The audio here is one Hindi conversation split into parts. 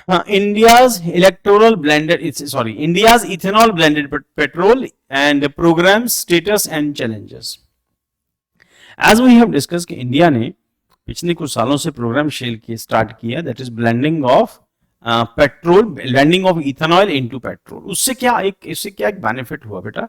India's electoral blended, sorry, India's ethanol blended petrol and program status and challenges. As we have discussed कि इंडिया ने पिछले कुछ सालों से प्रोग्राम स्टार्ट किया, that is blending of petrol, blending of ethanol into petrol. इससे क्या एक बेनिफिट हुआ बेटा?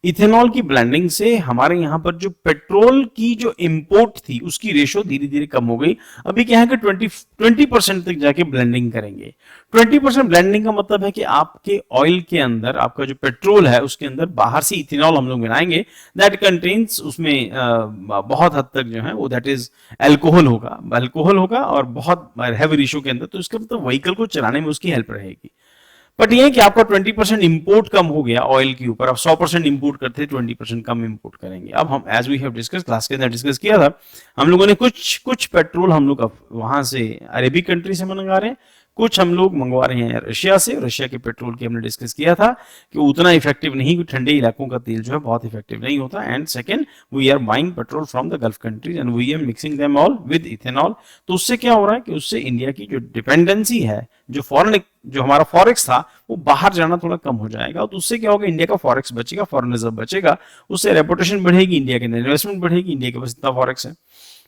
इथेनॉल की ब्लेंडिंग से हमारे यहाँ पर जो पेट्रोल की जो इंपोर्ट थी उसकी रेशो धीरे धीरे कम हो गई. अभी क्या है कि 20% तक जाके ब्लेंडिंग करेंगे. 20% ब्लेंडिंग का मतलब है कि आपके ऑयल के अंदर, आपका जो पेट्रोल है उसके अंदर बाहर से इथेनॉल हम लोग मिलाएंगे, दैट कंटेन्स, उसमें बहुत हद तक जो है वो दैट इज अल्कोहल होगा और बहुत हैवी रेशो के अंदर. तो इसका मतलब व्हीकल को चलाने में उसकी हेल्प रहेगी. बट ये कि आपका 20% इंपोर्ट कम हो गया ऑयल के ऊपर. अब 100% इंपोर्ट करते 20% कम इंपोर्ट करेंगे. अब हम as we have discuss, class के अंदर डिस्कस किया था, हम लोगों ने कुछ पेट्रोल हम लोग वहां से अरेबिक कंट्री से मंगा रहे हैं, कुछ हम लोग मंगवा रहे हैं रशिया से. रशिया के पेट्रोल की हमने डिस्कस किया था कि उतना इफेक्टिव नहीं, ठंडे इलाकों का तेल जो है बहुत इफेक्टिव नहीं होता. And second, we are buying petrol from the Gulf countries and we are mixing them all with ethanol. तो उससे क्या हो रहा है कि उससे इंडिया की जो डिपेंडेंसी है, जो हमारा फॉरेक्स था वो बाहर जाना थोड़ा कम हो जाएगा. तो उससे क्या होगा, इंडिया का फॉरेक्स बचेगा, फॉरेन रिजर्व बचेगा, उससे रेपुटेशन बढ़ेगी, इंडिया के अंदर इन्वेस्टमेंट बढ़ेगी, इंडिया के पास इतना फॉरेक्स है,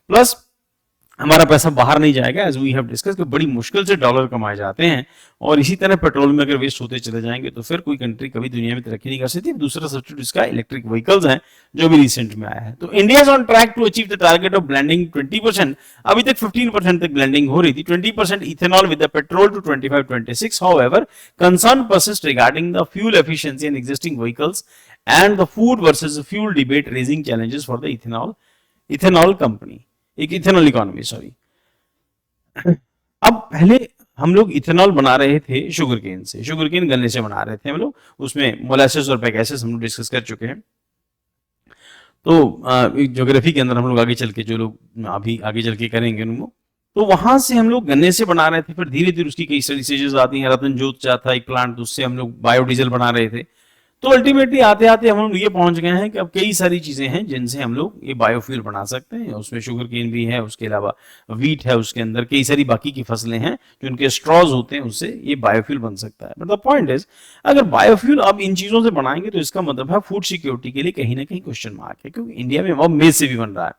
प्लस हमारा पैसा बाहर नहीं जाएगा. एज वी हैव डिस्कस कि बड़ी मुश्किल से डॉलर कमाए जाते हैं और इसी तरह पेट्रोल में अगर वेस्ट होते चले जाएंगे तो फिर कोई कंट्री कभी दुनिया में तरक्की नहीं कर सकती. दूसरा सब्स्टिट्यूट इसका इलेक्ट्रिक व्हीकल्स हैं जो भी रिसेंट में आया है. तो India is on track to achieve the target of blending 20%. अभी तक 15% तक ब्लेंडिंग हो रही थी. 20% ethanol with the petrol to 25-26. However concern persist regarding the fuel efficiency in existing vehicles and the food versus fuel debate raising challenges for the ethanol company, एक इथेनॉल इकोनॉमी. सॉरी, अब पहले हम लोग इथेनॉल बना रहे थे शुगर केन से, शुगर केन गन्ने से बना रहे थे हम लोग. उसमें मोलासेस और पैगेसेस हम लोग डिस्कस कर चुके हैं. तो ज्योग्राफी के अंदर हम लोग आगे चल के, जो लोग अभी आगे चल के करेंगे उनको, तो वहां से हम लोग गन्ने से बना रहे थे. फिर धीरे धीरे उसकी कई सारी स्टेजेस आती हैं. रतन जोत चाहता एक प्लांट, उससे हम लोग बायोडीजल बना रहे थे. तो अल्टीमेटली आते आते हम लोग ये पहुंच गए हैं कि अब कई सारी चीजें हैं जिनसे हम लोग ये बायोफ्यूल बना सकते हैं. उसमें शुगर केन भी है, उसके अलावा वीट है, उसके अंदर कई सारी बाकी की फसलें हैं जो उनके स्ट्रॉज होते हैं, उससे ये बायोफ्यूल बन सकता है. बट द पॉइंट इज, अगर बायोफ्यूल अब इन चीजों से बनाएंगे तो इसका मतलब है फूड सिक्योरिटी के लिए कहीं ना कहीं क्वेश्चन मार्क है. क्योंकि इंडिया में अब मेज से भी बन रहा है,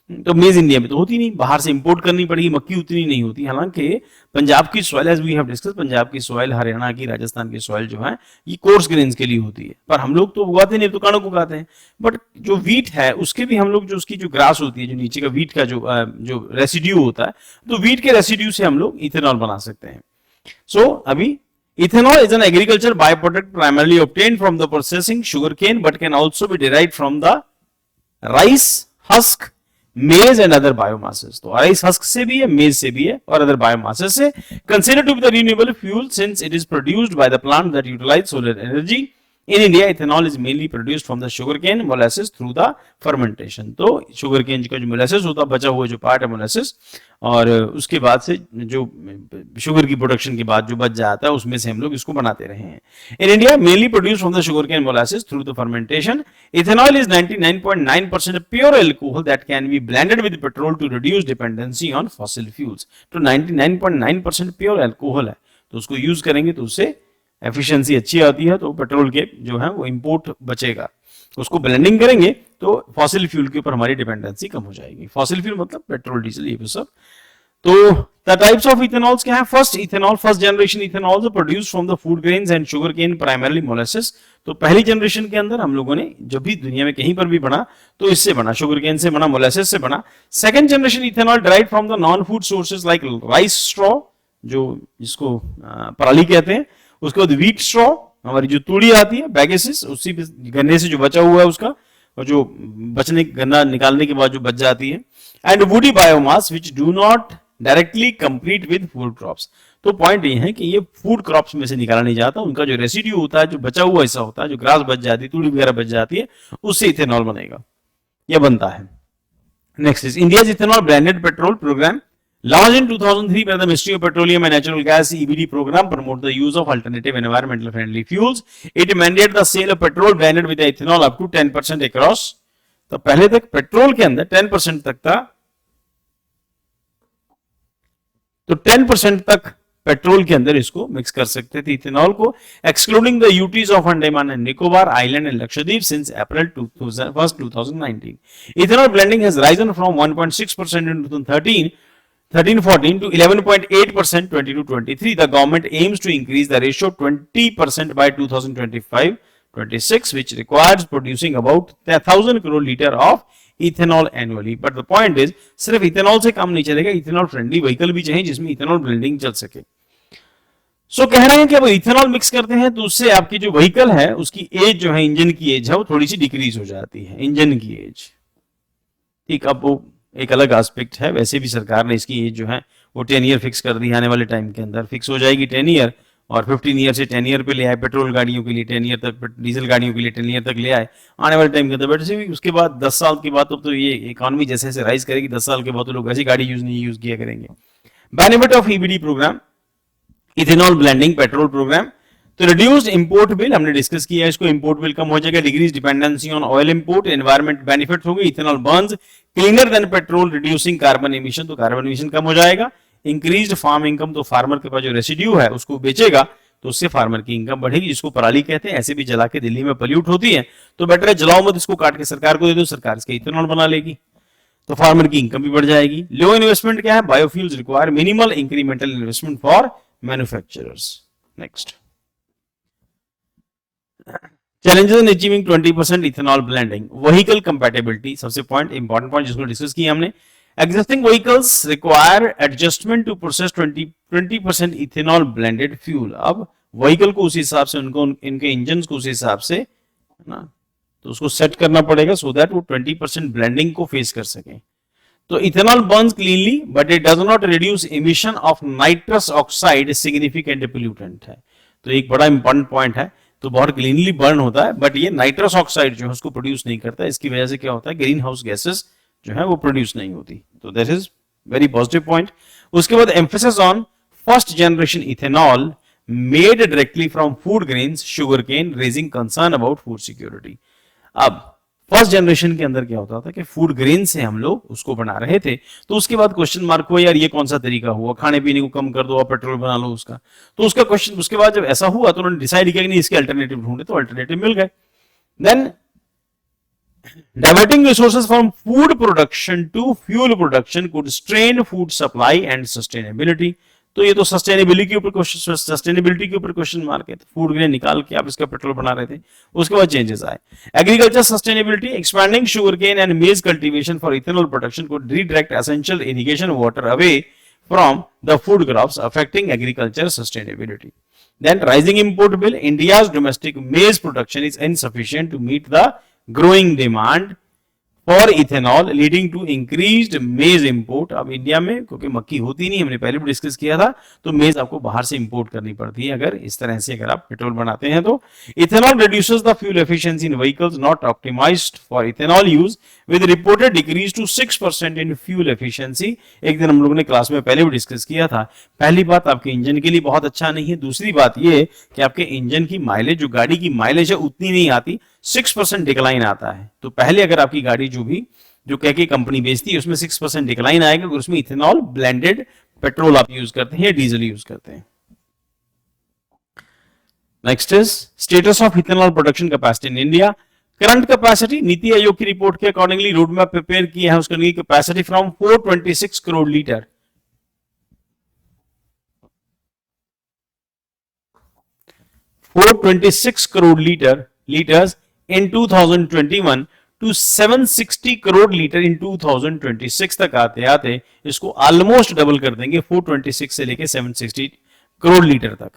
तो मेज इंडिया में तो होती नहीं, बाहर से इंपोर्ट करनी पड़ेगी. मक्की उतनी नहीं होती. हालांकि पंजाब की soil, as we have discuss, Punjab की सॉइल, हरियाणा की, राजस्थान की सॉइल जो है ये कोर्स ग्रेन्स के लिए होती है. पर हम लोग तो उगाते नहीं, दुकानों को उगाते हैं. बट जो वीट है उसके भी हम लोग, जो उसकी जो ग्रास होती है, जो नीचे का वीट का जो रेसिड्यू होता है, तो वीट के रेसिड्यू से हम लोग इथेनॉल बना सकते हैं. सो अभी ethanol is an agricultural byproduct primarily obtained from the processing sugarcane but can also be derived from the rice husk, मेज एंड अदर बायोमासेस. तो राइस हस्क से भी है, मेज से भी है और अदर बायोमासेस से. Consider to be the renewable fuel since it is produced by the plant that utilise solar energy. In India, ethanol is mainly produced from the sugarcane molasses through the fermentation. तो sugarcane का जो molasses होता है, बचा हुआ जो पार्ट है molasses, और उसके बाद से जो शुगर की प्रोडक्शन के बाद जो बच जाता है उसमें से हम लोग इसको बनाते रहे हैं. In India, mainly produced from the sugarcane molasses through the fermentation. Ethanol is 99.9% pure alcohol that can be blended with petrol to reduce dependency on fossil fuels. तो 99.9% pure alcohol है, तो उसको यूज करेंगे तो उससे एफिशिएंसी अच्छी आती है. तो पेट्रोल के जो है वो इंपोर्ट बचेगा. उसको ब्लेंडिंग करेंगे तो फॉसिल फ्यूल के ऊपर हमारी डिपेंडेंसी कम हो जाएगी. फॉसिल फ्यूल मतलब पेट्रोल, डीजल, ये सब. तो द टाइप्स ऑफ इथेनॉल्स क्या है? First ethanol, first generation ethanol produced from the food grains and sugar cane, primarily molasses. तो पहली जनरेशन के अंदर हम लोगों ने जब भी दुनिया में कहीं पर भी बना तो इससे बना, शुगर केन से बना, मोलासेस से बना. Second generation ethanol drive from the non food sources like rice straw, जो जिसको पराली कहते हैं. उसके बाद व्हीट स्ट्रॉ, हमारी जो तूड़ी आती है, बैगेसिस, उसी गन्ने से जो बचा हुआ है उसका, और जो गन्ना निकालने के बाद जो बच जाती है. And woody biomass which do not directly compete with food crops. तो पॉइंट ये है कि ये फूड क्रॉप्स में से निकाला नहीं जाता, उनका जो रेसिड्यू होता है, जो बचा हुआ हिस्सा होता है, जो ग्रास बच जाती है, तूड़ी वगैरह बच जाती है, उससे इथेनॉल बनेगा, यह बनता है. Next is India's ethanol blended petrol programme. Launched in 2003 by the Ministry of Petroleum and Natural Gas (EBD) program, promote the use of alternative environmental friendly fuels. It mandated the sale of petrol blended with ethanol up to 10% across. तो पहले तक पेट्रोल के अंदर 10% तक था, तो 10% तक पेट्रोल के अंदर इसको मिक्स कर सकते थे इथेनॉल को, excluding the UTs of Andaman and Nicobar island and Lakshadweep since April 2019. Ethanol blending has risen from 1.6% in 2013-14 to 11.8% 22-23. The government aims to increase the ratio 20% by 2025-26, which requires producing about 1,000 crore liter of ethanol annually. But the point is सिर्फ इथेनॉल से काम नहीं चलेगा, इथेनॉल फ्रेंडली व्हीकल भी चाहिए जिसमें इथेनॉल ब्लेंडिंग चल सके. सो कह रहे हैं कि अब इथेनॉल मिक्स करते हैं तो उससे आपकी जो व्हीकल है उसकी एज जो है, इंजन की एज है, वो थोड़ी सी डिक्रीज हो जाती है, इंजन की एज. ठीक, अब वो एक अलग एस्पेक्ट है. वैसे भी सरकार ने इसकी एज जो है वो 10 ईयर फिक्स कर दी, आने वाले टाइम के अंदर फिक्स हो जाएगी 10 ईयर, और 15 ईयर से 10 ईयर पे ले आए, पेट्रोल गाड़ियों के लिए 10 ईयर तक, डीजल गाड़ियों के लिए 10 ईयर तक ले आए आने वाले टाइम के अंदर. वैसे भी उसके बाद 10 साल के बाद तो ये इकोनॉमी जैसे जैसे राइज करेगी 10 साल के बाद तो लोग ऐसी गाड़ी यूज किया करेंगे. Benefit of EBD programme, ethanol blending petrol programme. तो रिड्यूस्ड इंपोर्ट बिल हमने डिस्कस किया, इसको इंपोर्ट बिल कम हो जाएगा, decrease dependency on oil import, environment benefit होगी, ethanol burns cleaner than petrol, reducing carbon emission, तो कार्बन एमिशन कम हो जाएगा. इंक्रीज्ड फार्म इनकम, तो फार्मर के पास जो रेसिड्यू है उसको बेचेगा तो उससे फार्मर की इनकम बढ़ेगी, जिसको पराली कहते हैं. ऐसे भी जला के दिल्ली में पोल्यूट होती है, तो बेटर है जलाओ मत, इसको काट के सरकार को दे दो, सरकार इसका इथेनॉल बना लेगी, तो फार्मर की इनकम भी बढ़ जाएगी. लो इन्वेस्टमेंट क्या है, biofuels require minimal incremental investment for manufacturers. Next, challenges in achieving 20% ethanol blending, vehicle compatibility, सबसे पॉइंट इंपॉर्टेंट पॉइंट जिसको डिस्कस किया हमने. Existing vehicles require adjustment to process 20% ethanol blended fuel. अब व्हीकल को उस हिसाब से उनको इनके इंजन को उस हिसाब से ना तो उसको सेट करना पड़ेगा सो दैट वो 20% ब्लेंडिंग को फेस कर सके. तो ethanol Burns cleanly but it does not reduce emission of nitrous oxide, significant pollutant है. तो एक बड़ा इंपॉर्टेंट पॉइंट है. तो बहुत क्लीनली बर्न होता है बट ये नाइट्रस ऑक्साइड जो है उसको प्रोड्यूस नहीं करता. इसकी वजह से क्या होता है, ग्रीन हाउस गैसेस जो है वो प्रोड्यूस नहीं होती. तो that is very positive point. उसके बाद emphasis on first generation ethanol made directly from food grains, sugar cane, raising concern about food security. अब फर्स्ट जनरेशन के अंदर क्या होता था कि फूड ग्रेन से हम लोग उसको बना रहे थे, तो उसके बाद क्वेश्चन मार्क हुआ यार ये कौन सा तरीका हुआ, खाने पीने को कम कर दो और पेट्रोल बना लो उसका. तो उसका क्वेश्चन उसके बाद जब ऐसा हुआ तो उन्होंने डिसाइड किया कि नहीं इसके अल्टरनेटिव ढूंढे, तो अल्टरनेटिव मिल गए. Then diverting resources from food production to fuel production could strain food supply and sustainability. तो ये तो सस्टेनेबिलिटी के ऊपर क्वेश्चन मार्क है. फूड ग्रेन निकाल के आप इसका पेट्रोल बना रहे थे, उसके बाद चेंजेस आए. Agriculture sustainability, expanding sugar cane and maize cultivation for ethanol production could redirect essential irrigation water away from the food crops, affecting agriculture sustainability. Then rising import bill, India's domestic maize production is insufficient to meet the growing demand for ethanol, leading to increased maize import. अब इंडिया में क्योंकि मक्की होती नहीं, हमने पहले भी डिस्कस किया था, तो मेज आपको बाहर से इंपोर्ट करनी पड़ती है अगर इस तरह से अगर आप पेट्रोल बनाते हैं तो. Ethanol reduces the fuel efficiency in vehicles not optimized for ethanol use with reported decrease to 6% in fuel efficiency. एक दिन हम लोगों ने क्लास में पहले भी डिस्कस किया था. पहली बात आपके इंजन के लिए बहुत अच्छा नहीं है, दूसरी बात ये कि आपके इंजन की माइलेज, जो गाड़ी की माइलेज है उतनी नहीं आती, 6% डिक्लाइन आता है. तो पहले अगर आपकी गाड़ी जो कह के कंपनी बेचती है उसमें 6% डिक्लाइन आएगा, उसमें इथेनॉल ब्लेंडेड पेट्रोल आप यूज करते हैं या डीजल यूज करते हैं. Next is status of ethanol production capacity in India. Current capacity, NITI Aayog की रिपोर्ट के अकॉर्डिंगली रोड मैप प्रिपेयर किया है, उसका capacity from 426 crore litre 426 crore liters in 2021 to 760 crore litre इन 2026 तक आते आते इसको ऑलमोस्ट डबल कर देंगे, 426 से लेके 760 करोड़ लीटर तक.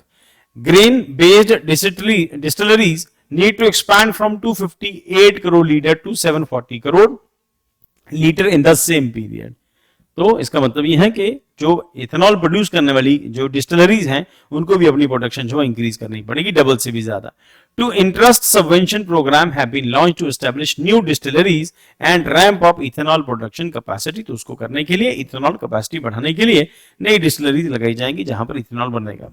Grain based distilleries need to expand from 258 crore litre to 740 crore litre in the same period. तो इसका मतलब ये है कि जो इथेनॉल प्रोड्यूस करने वाली जो डिस्टिलरीज हैं उनको भी अपनी प्रोडक्शन जो इंक्रीज करनी पड़ेगी, डबल से भी ज्यादा. Two interest subvention programme have been launch to establish new distilleries and ramp up ethanol production capacity. तो उसको करने के लिए, इथेनॉल कैपेसिटी बढ़ाने के लिए नई डिस्टिलरीज लगाई जाएंगी जहां पर इथेनॉल बनेगा.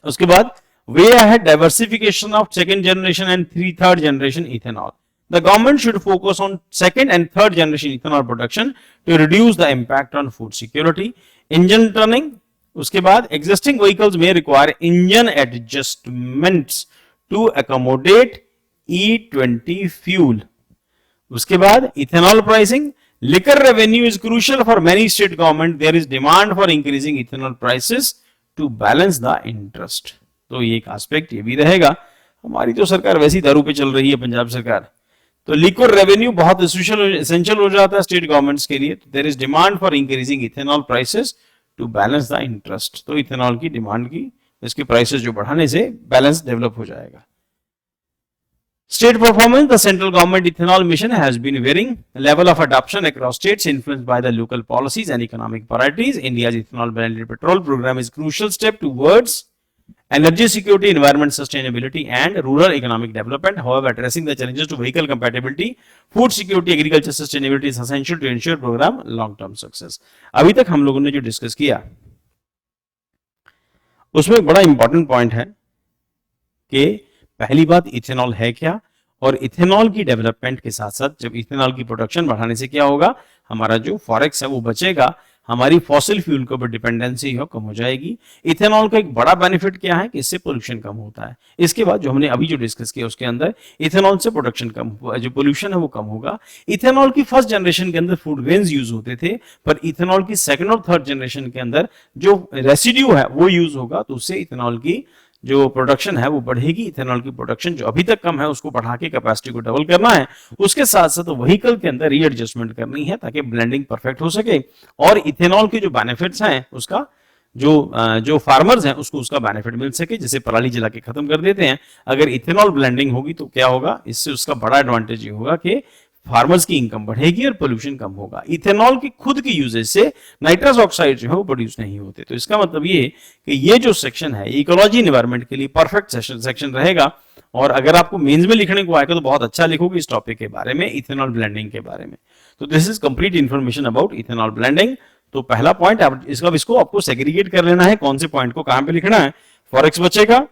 उसके बाद way ahead diversification of second generation and third generation ethanol. The government should focus on second and third generation ethanol production to reduce the impact on food security. Engine turning, उसके बाद एग्जिस्टिंग व्हीकल्स में require engine adjustments to accommodate E20 fuel. उसके बाद ethanol pricing, liquor revenue is crucial for many state government, there is demand for increasing ethanol prices to balance the interest. तो ये एक एस्पेक्ट ये भी रहेगा। हमारी तो सरकार वैसी दारू पे चल रही है, पंजाब सरकार, तो लिक्विड रेवेन्यू बहुत एसेंशियल हो जाता है स्टेट गवर्नमेंट्स के लिए। There is demand for increasing ethanol prices to balance the interest. तो इथेनॉल की डिमांड की, इसके प्राइसेस जो बढ़ाने से बैलेंस डेवलप हो जाएगा। State performance, the central government ethanol mission has been varying. Level of adoption across states influenced by the local policies and economic priorities. India's ethanol blended petrol program is a crucial step towards energy security, environment sustainability and rural economic development. However, addressing the challenges to vehicle compatibility, food security, agriculture sustainability is essential to ensure program long-term success. अभी तक हम लोगों ने जो डिस्कस किया उसमें एक बड़ा इंपॉर्टेंट पॉइंट है कि पहली बात इथेनॉल है क्या, और इथेनॉल की डेवलपमेंट के साथ साथ जब इथेनॉल की प्रोडक्शन बढ़ाने से क्या होगा, हमारा जो फॉरेक्स है वो बचेगा, हमारी फॉसिल फ्यूल के ऊपर डिपेंडेंसी है कम हो जाएगी। इथेनॉल का एक बड़ा बेनिफिट क्या है कि इससे पोल्यूशन कम होता है। इसके बाद जो हमने अभी जो डिस्कस किया उसके अंदर इथेनॉल से प्रोडक्शन कम, जो पोल्यूशन है वो कम होगा। इथेनॉल की फर्स्ट जनरेशन के अंदर फूड ग्रेन्स यूज होते थे, पर इथेनॉल की सेकंड और थर्ड जनरेशन के अंदर जो रेसिड्यू है वो यूज होगा, तो उससे इथेनॉल की जो प्रोडक्शन है वो बढ़ेगी। इथेनॉल की प्रोडक्शन जो अभी तक कम है उसको बढ़ा के कैपेसिटी को डबल करना है। उसके साथ साथ व्हीकल के अंदर रीएडजस्टमेंट करनी है ताकि ब्लेंडिंग परफेक्ट हो सके, और इथेनॉल के जो बेनिफिट्स हैं उसका जो फार्मर्स हैं उसको उसका बेनिफिट मिल सके। जैसे पराली जला के खत्म कर देते हैं, अगर इथेनॉल ब्लेंडिंग होगी तो क्या होगा, इससे उसका बड़ा एडवांटेज ये होगा कि फार्मर्स की इनकम बढ़ेगी और पोल्यूशन कम होगा। इथेनॉल की खुद की यूजेज से नाइट्रस ऑक्साइड जो है वो प्रोड्यूस नहीं होते। तो इसका मतलब ये कि ये जो सेक्शन है इकोलॉजी एनवायरनमेंट के लिए परफेक्ट सेक्शन रहेगा, और अगर आपको मेंस में लिखने को आएगा तो बहुत अच्छा लिखोगे इस टॉपिक के बारे में, इथेनॉल ब्लेंडिंग के बारे में। तो this is complete information about ethanol blending. तो पहला पॉइंट इसको आपको सेग्रीगेट कर लेना है, कौन से पॉइंट को कहां पे लिखना है। फॉरेक्स बचेगा,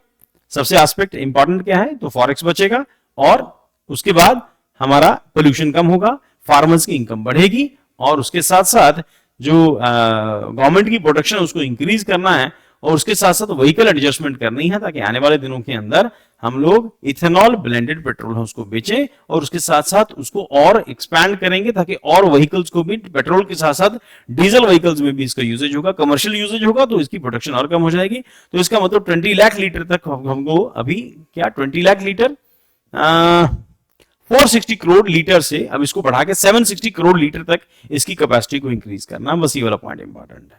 सबसे एस्पेक्ट इंपॉर्टेंट क्या है, तो फॉरेक्स बचेगा, और उसके बाद हमारा पोल्यूशन कम होगा, फार्मर्स की इनकम बढ़ेगी, और उसके साथ साथ जो गवर्नमेंट की प्रोडक्शन है उसको इंक्रीज करना है, और उसके साथ साथ व्हीकल एडजस्टमेंट करनी है ताकि आने वाले दिनों के अंदर हम लोग इथेनॉल ब्लेंडेड पेट्रोल है उसको बेचें, और उसके साथ साथ उसको और एक्सपैंड करेंगे ताकि और व्हीकल्स को भी, पेट्रोल के साथ साथ डीजल व्हीकल्स में भी इसका यूजेज होगा, कमर्शियल यूजेज होगा, तो इसकी प्रोडक्शन और कम हो जाएगी। तो इसका मतलब 20 लाख लीटर तक हमको अभी क्या 20 लाख लीटर 460 करोड़ लीटर से अब इसको बढ़ा के 760 करोड़ लीटर तक इसकी कैपेसिटी को इंक्रीज करना, बस ये वाला पॉइंट इंपॉर्टेंट है।